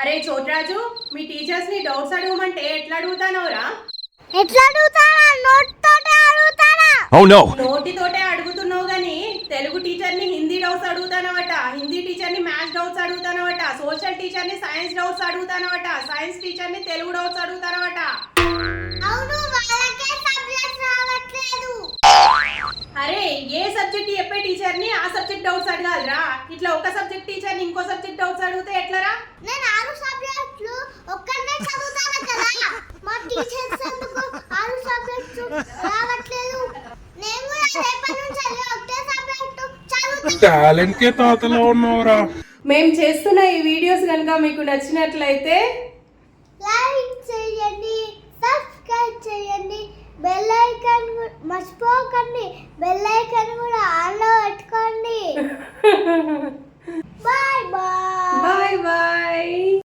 అరే చోట్రాజు, మీ టీచర్స్ ని డౌట్స్ అడగమంటే ఎట్లా అడుగుతానోరా? నోటితోటే అడుగుతున్నావు గానీ తెలుగు టీచర్ ని హిందీ డౌట్స్ అడుగుతానవట, హిందీ టీచర్ ని మ్యాథ్స్ డౌట్స్ అడుగుతానవట, సోషల్ టీచర్ ని సైన్స్ డౌట్స్ అడుగుతానవట, సైన్స్ టీచర్ ని తెలుగు డౌట్స్ అడుగుతానవట. అరే ఏ సబ్జెక్ట్ చెప్పే టీచర్ ని ఆ సబ్జెక్ట్ డౌట్స్ అడగాలిరా. ఇట్లా ఒక సబ్జెక్ట్ టీచర్ ని ఇంకో సబ్జెక్ట్ డౌట్స్ అడిగితే ఎట్లరా? నేను 6 సబ్జెక్టులు ఒక్కనే చదువుతాను కదా, మా టీచర్స్ ఎందుకు 6 సబ్జెక్టులు రావట్లేదు? నేను కూడా రేపటి నుంచి ఒకటే సబ్జెక్టు చదువుతాను. టాలెంట్ కే తాతలో ఉన్నవరా. మేము చేస్తున్న ఈ వీడియోస్ కనుక మీకు నచ్చినట్లయితే లైక్ చేయండి, సబ్స్క్రైబ్ చేయండి, బెల్ ఐకాన్ మర్చిపోకండి, బెల్ ఐకాన్ కూడా ఆన్లో పెట్టుకోండి. Bye bye. Bye bye.